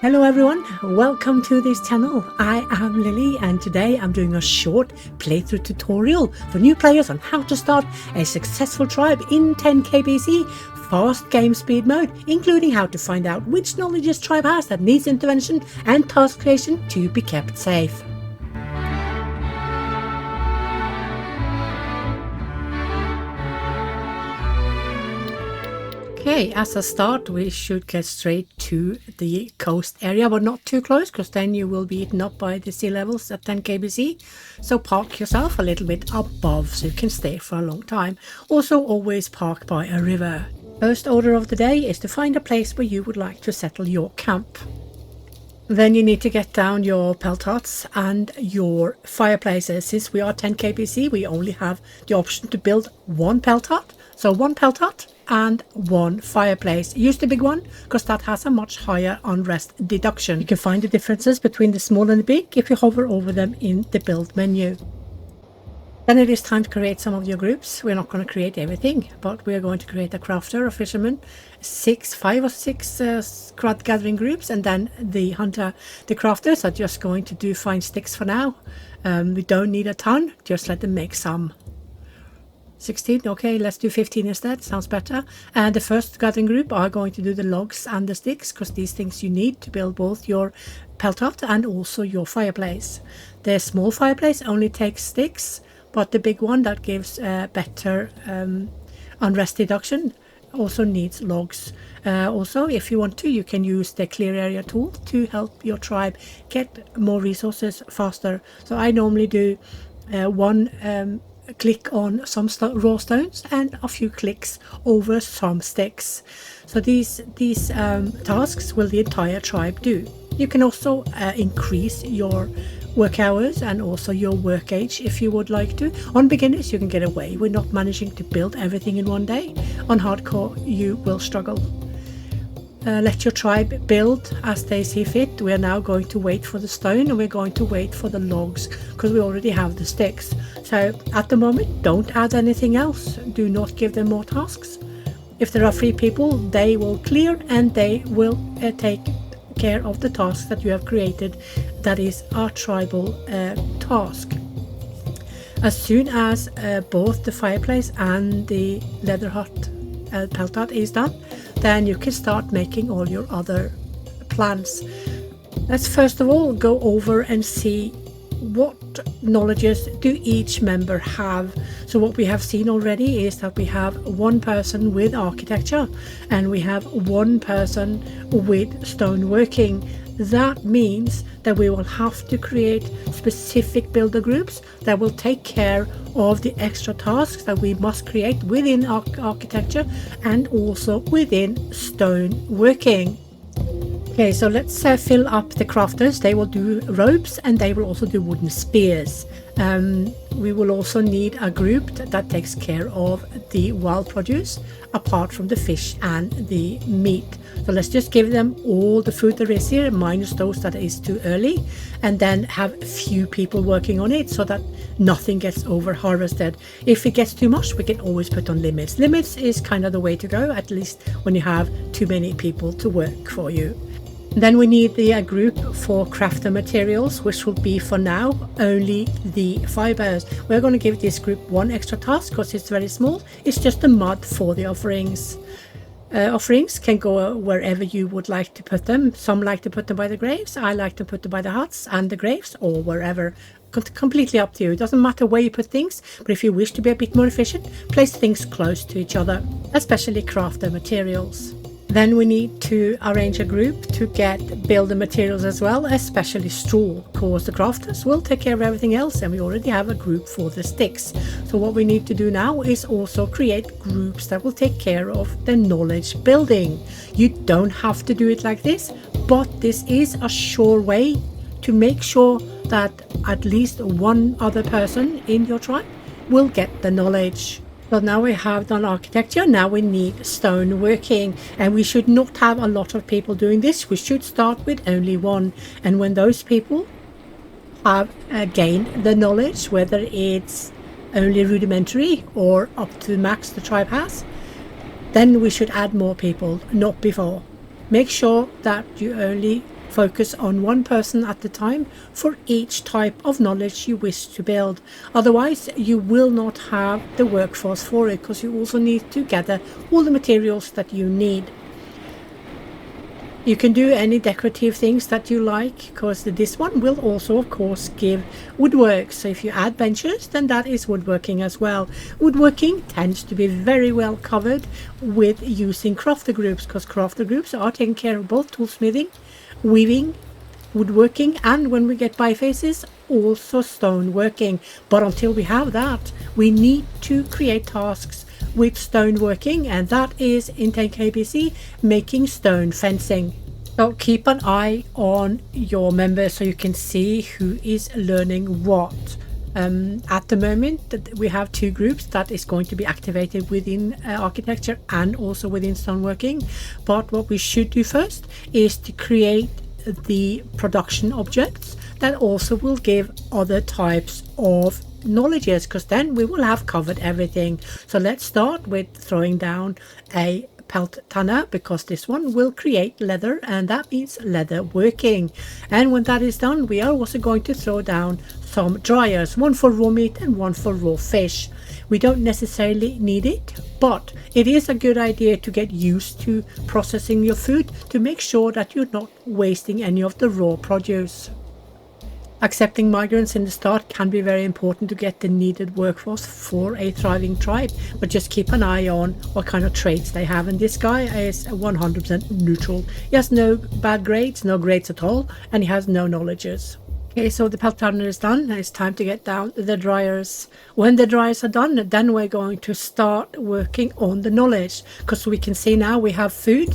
Hello everyone, welcome to this channel. I am Lily and today I'm doing a short playthrough tutorial for new players on how to start a successful tribe in 10k BC fast game speed mode, including how to find out which knowledge this tribe has that needs intervention and task creation to be kept safe. Okay, as a start we should get straight to the coast area, but not too close because then you will be eaten up by the sea levels at 10 kbc. So park yourself a little bit above so you can stay for a long time. Also always park by a river. First order of the day is to find a place where you would like to settle your camp. Then you need to get down your pelt huts and your fireplaces. Since we are 10 kbc we only have the option to build one pelt hut. So one pelt hut and one fireplace. Use the big one because that has a much higher unrest deduction. You can find the differences between the small and the big if you hover over them in the build menu. Then it is time to create some of your groups. We're not going to create everything, but we are going to create a crafter, a fisherman, 5 or 6 gathering groups, and then the hunter. The crafters are just going to find sticks for now. We don't need a ton, just let them make some. 16, okay, let's do 15 instead, sounds better. And the first gathering group are going to do the logs and the sticks, because these things you need to build both your pelt hut and also your fireplace. The small fireplace only takes sticks, but the big one that gives better unrest deduction also needs logs. Also, if you want to, you can use the clear area tool to help your tribe get more resources faster. So I normally do one click on some raw stones and a few clicks over some sticks. So these tasks will the entire tribe do. You can also increase your work hours and also your work age if you would like to. On beginners you can get away with not managing to build everything in one day. On hardcore you will struggle. Let your tribe build as they see fit. We are now going to wait for the stone and we're going to wait for the logs because we already have the sticks. So at the moment don't add anything else. Do not give them more tasks. If there are 3 people they will clear and they will take care of the tasks that you have created. That is our tribal task. As soon as both the fireplace and the leather hut pelt hut is done, then you can start making all your other plans. Let's first of all go over and see what knowledges do each member have. So what we have seen already is that we have one person with architecture and we have one person with stoneworking. That means that we will have to create specific builder groups that will take care of the extra tasks that we must create within architecture and also within stoneworking. Okay, so let's fill up the crafters. They will do ropes and they will also do wooden spears. We will also need a group that takes care of the wild produce apart from the fish and the meat. So let's just give them all the food there is here minus those that is too early, and then have a few people working on it so that nothing gets over harvested. If it gets too much we can always put on limits. Limits is kind of the way to go, at least when you have too many people to work for you. Then we need the group for crafter materials, which will be for now only the fibers. We're going to give this group one extra task because it's very small. It's just the mud for the offerings. Offerings can go wherever you would like to put them. Some like to put them by the graves. I like to put them by the huts and the graves, or wherever. Completely up to you. It doesn't matter where you put things, but if you wish to be a bit more efficient, place things close to each other, especially crafter materials. Then we need to arrange a group to build the materials as well, especially straw, because the crafters will take care of everything else and we already have a group for the sticks. So what we need to do now is also create groups that will take care of the knowledge building. You don't have to do it like this, but this is a sure way to make sure that at least one other person in your tribe will get the knowledge. So now we have done architecture, now we need stone working, and we should not have a lot of people doing this. We should start with only one, and when those people have gained the knowledge, whether it's only rudimentary or up to max the tribe has, then we should add more people, not before. Make sure that you only Focus on one person at a time for each type of knowledge you wish to build. Otherwise, you will not have the workforce for it, because you also need to gather all the materials that you need. You can do any decorative things that you like, because this one will also, of course, give woodwork. So if you add benches, then that is woodworking as well. Woodworking tends to be very well covered with using crafter groups, because crafter groups are taking care of both toolsmithing, weaving, woodworking, and when we get bifaces, also stoneworking. But until we have that, we need to create tasks with stoneworking, and that is in 10kbc making stone fencing. So keep an eye on your members so you can see who is learning what. At the moment we have 2 groups that is going to be activated within architecture and also within stoneworking, but what we should do first is to create the production objects that also will give other types of knowledges, because then we will have covered everything. So let's start with throwing down a pelt tanner, because this one will create leather, and that means leather working. And when that is done, we are also going to throw down some dryers, one for raw meat and one for raw fish. We don't necessarily need it, but it is a good idea to get used to processing your food to make sure that you're not wasting any of the raw produce. Accepting migrants in the start can be very important to get the needed workforce for a thriving tribe, but just keep an eye on what kind of traits they have. And this guy is 100% neutral. He has no bad grades, no grades at all, and he has no knowledges. Okay, so the pelt tanner is done. It's time to get down the dryers. When the dryers are done, then we're going to start working on the knowledge, because we can see now we have food,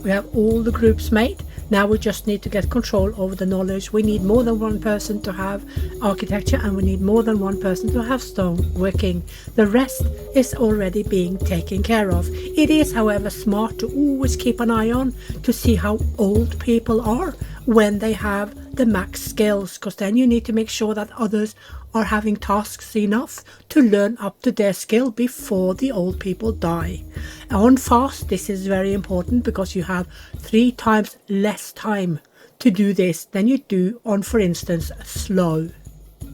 we have all the groups made. Now we just need to get control over the knowledge. We need more than one person to have architecture, and we need more than one person to have stone working. The rest is already being taken care of. It is, however, smart to always keep an eye on to see how old people are when they have the max skills, because then you need to make sure that others are having tasks enough to learn up to their skill before the old people die. On fast, this is very important, because you have 3 times less time to do this than you do on, for instance, slow.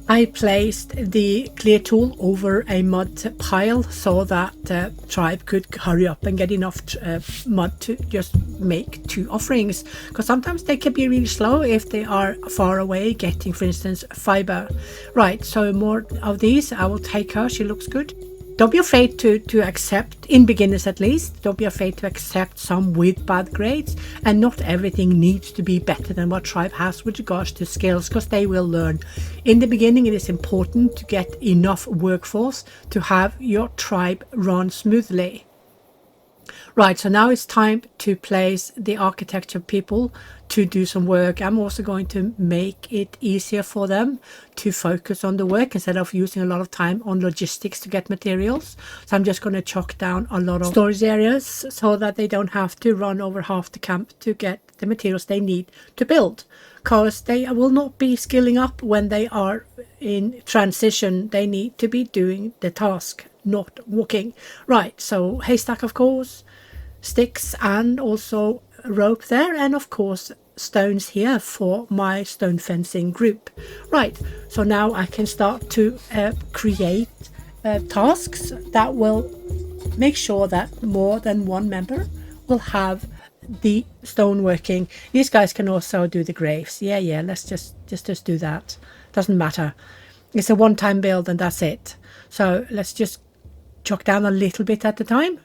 I placed the clear tool over a mud pile so that the tribe could hurry up and get enough mud to just make 2 offerings, because sometimes they can be really slow if they are far away getting, for instance, fiber. Right, so more of these. I will take her, she looks good. Don't be afraid to accept, in beginners at least, don't be afraid to accept some with bad grades, and not everything needs to be better than what tribe has with regards to skills, because they will learn. In the beginning, it is important to get enough workforce to have your tribe run smoothly. Right, so now it's time to place the architecture people to do some work. I'm also going to make it easier for them to focus on the work instead of using a lot of time on logistics to get materials. So I'm just going to chalk down a lot of storage areas so that they don't have to run over half the camp to get the materials they need to build, because they will not be skilling up when they are in transition. They need to be doing the task, not walking. Right, so haystack, of course, sticks, and also rope there, and of course stones here for my stone fencing group. Right, so now I can start to create tasks that will make sure that more than one member will have the stone working. These guys can also do the graves. Yeah, let's just do that. Doesn't matter, it's a one-time build and that's it. So let's just chalk down a little bit at a time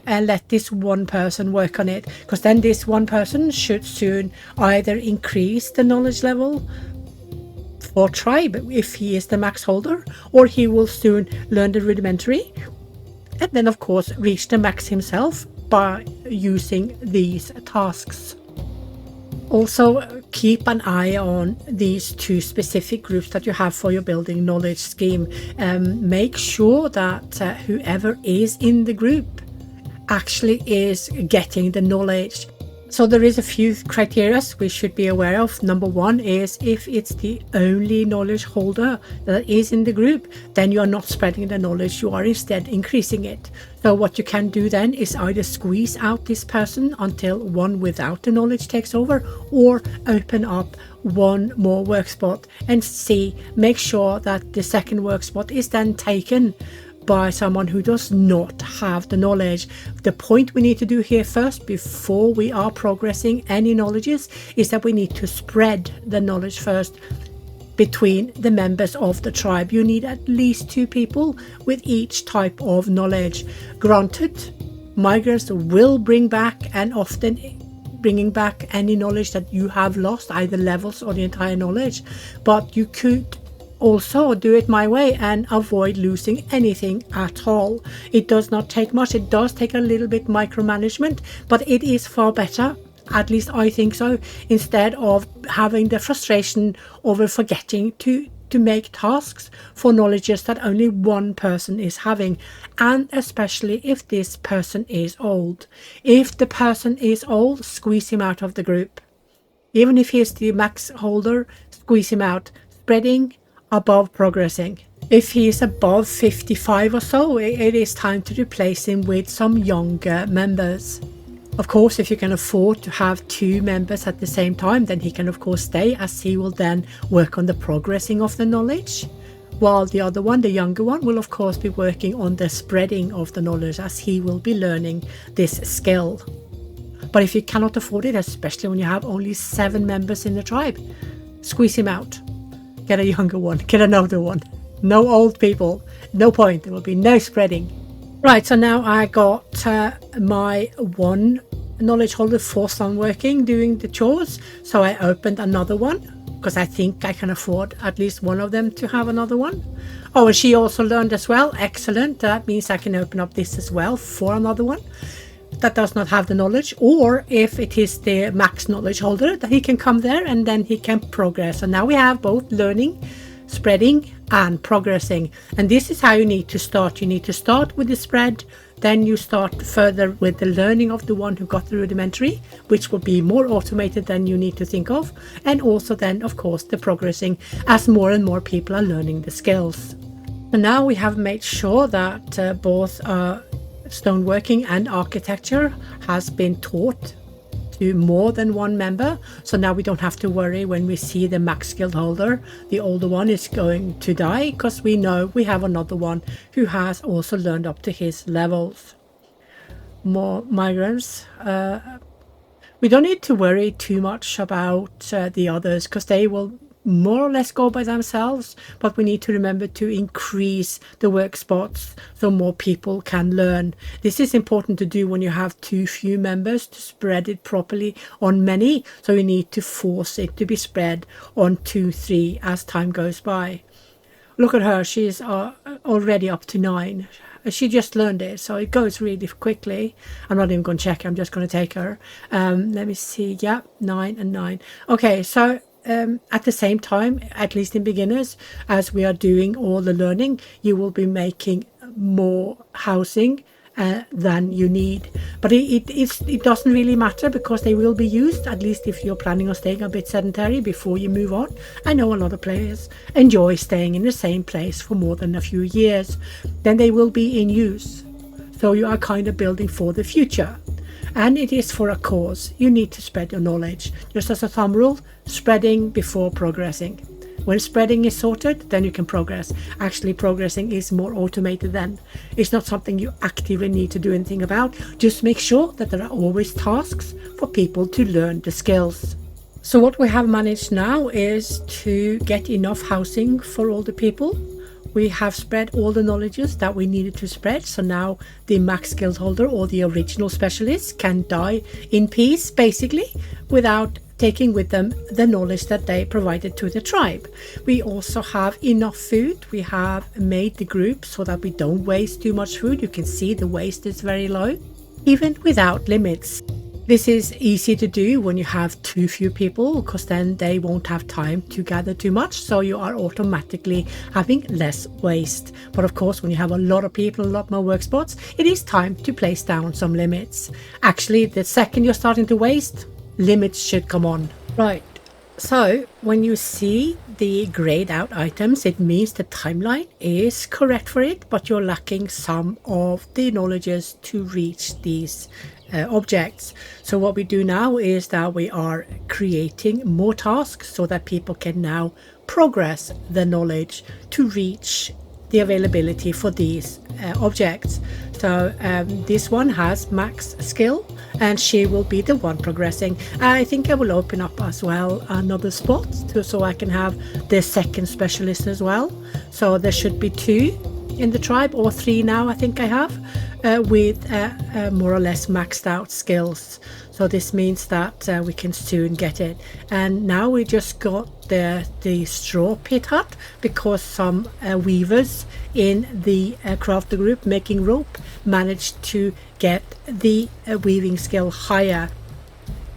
and let this one person work on it, because then this one person should soon either increase the knowledge level for tribe if he is the max holder, or he will soon learn the rudimentary and then of course reach the max himself by using these tasks. Also keep an eye on these 2 specific groups that you have for your building knowledge scheme. Make sure that whoever is in the group actually is getting the knowledge. So there is a few criteria we should be aware of. Number one is if it's the only knowledge holder that is in the group, then you are not spreading the knowledge, you are instead increasing it. So what you can do then is either squeeze out this person until one without the knowledge takes over, or open up one more work spot and make sure that the second work spot is then taken by someone who does not have the knowledge. The point we need to do here first, before we are progressing any knowledges, is that we need to spread the knowledge first between the members of the tribe. You need at least 2 people with each type of knowledge. Granted, migrants will bring back, and often bringing back, any knowledge that you have lost, either levels or the entire knowledge, but you could also do it my way and avoid losing anything at all. It does not take much. It does take a little bit micromanagement, but it is far better, at least I think so, instead of having the frustration over forgetting to make tasks for knowledges that only one person is having, and especially if this person is old. If the person is old, squeeze him out of the group. Even if he is the max holder, squeeze him out. Spreading above progressing. If he is above 55 or so, it is time to replace him with some younger members. Of course, if you can afford to have 2 members at the same time, then he can of course stay, as he will then work on the progressing of the knowledge, while the other one, the younger one, will of course be working on the spreading of the knowledge, as he will be learning this skill. But if you cannot afford it, especially when you have only 7 members in the tribe, squeeze him out. Get a younger one, get another one. No old people, no point, there will be no spreading. Right, so now I got my one knowledge holder forced on working, doing the chores. So I opened another one, because I think I can afford at least one of them to have another one. Oh, and she also learned as well. Excellent. That means I can open up this as well for another one that does not have the knowledge, or if it is the max knowledge holder, that he can come there and then he can progress. So now we have both learning, spreading and progressing, and this is how you need to start. You need to start with the spread, then you start further with the learning of the one who got the rudimentary, which will be more automated than you need to think of, and also then of course the progressing as more and more people are learning the skills. And now we have made sure that both stoneworking and architecture has been taught to more than one member, so now we don't have to worry when we see the max skilled holder, the older one, is going to die, because we know we have another one who has also learned up to his levels. More migrants. We don't need to worry too much about the others, because they will more or less go by themselves, but we need to remember to increase the work spots so more people can learn. This is important to do when you have too few members to spread it properly on many, so you need to force it to be spread on 2, 3 as time goes by. Look at her, she's already up to 9. She just learned it, so it goes really quickly. I'm not even going to check, I'm just going to take her. Let me see, yeah, 9 and 9. Okay, so at the same time, at least in beginners, as we are doing all the learning, you will be making more housing than you need. But it doesn't really matter, because they will be used, at least if you're planning on staying a bit sedentary before you move on. I know a lot of players enjoy staying in the same place for more than a few years. Then they will be in use. So you are kind of building for the future. And it is for a cause. You need to spread your knowledge. Just as a thumb rule, spreading before progressing. When spreading is sorted, then you can progress. Actually, progressing is more automated then. It's not something you actively need to do anything about. Just make sure that there are always tasks for people to learn the skills. So what we have managed now is to get enough housing for all the people. We have spread all the knowledges that we needed to spread, so now the max skilled holder or the original specialist can die in peace, basically, without taking with them the knowledge that they provided to the tribe. We also have enough food. We have made the group so that we don't waste too much food. You can see the waste is very low, even without limits. This is easy to do when you have too few people, because then they won't have time to gather too much, so you are automatically having less waste. But of course, when you have a lot of people, a lot more work spots, it is time to place down some limits. Actually, the second you're starting to waste, limits should come on. Right. So when you see the grayed out items, it means the timeline is correct for it, but you're lacking some of the knowledges to reach these objects. So what we do now is that we are creating more tasks so that people can now progress the knowledge to reach the availability for these objects. So this one has max skill, and she will be the one progressing. I think I will open up as well another spot so I can have the second specialist as well. So there should be 2 in the tribe, or 3 now I think I have, with more or less maxed out skills. So this means that we can soon get it. And now we just got the straw pit hut because some weavers in the crafter group making rope managed to get the weaving skill higher.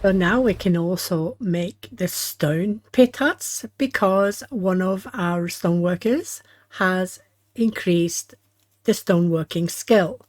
So now we can also make the stone pit huts because one of our stoneworkers has increased the stoneworking skill.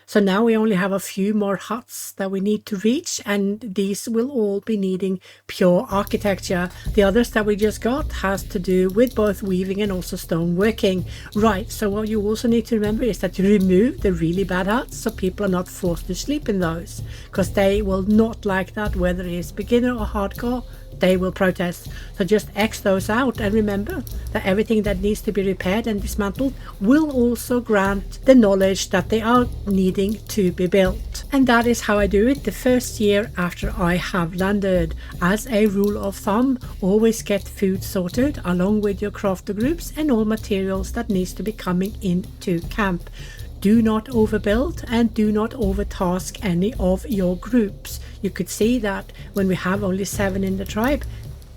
So now we only have a few more huts that we need to reach, and these will all be needing pure architecture. The others that we just got has to do with both weaving and also stoneworking. Right, so what you also need to remember is that you remove the really bad huts so people are not forced to sleep in those, because they will not like that, whether it is beginner or hardcore. They will protest. So just X those out, and remember that everything that needs to be repaired and dismantled will also grant the knowledge that they are needing to be built. And that is how I do it the first year after I have landed. As a rule of thumb, always get food sorted along with your crafter groups and all materials that needs to be coming into camp. Do not overbuild and do not overtask any of your groups. You could see that when we have only 7 in the tribe,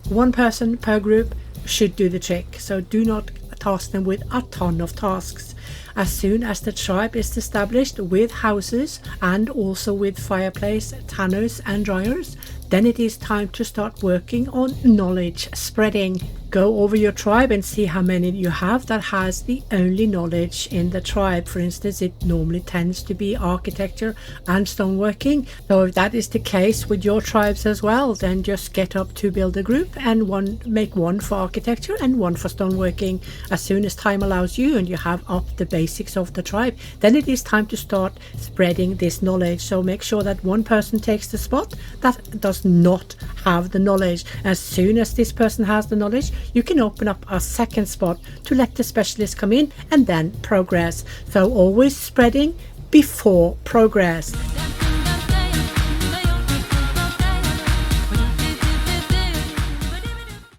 1 person per group should do the trick. So do not task them with a ton of tasks. As soon as the tribe is established with houses and also with fireplace, tanners and dryers, then it is time to start working on knowledge spreading. Go over your tribe and see how many you have that has the only knowledge in the tribe. For instance, it normally tends to be architecture and stoneworking. So if that is the case with your tribes as well, then just get up to build a group and make 1 for architecture and 1 for stoneworking. As soon as time allows you and you have up the basics of the tribe, then it is time to start spreading this knowledge. So make sure that 1 person takes the spot that does not have the knowledge. As soon as this person has the knowledge, you can open up a second spot to let the specialist come in and then progress. So always spreading before progress.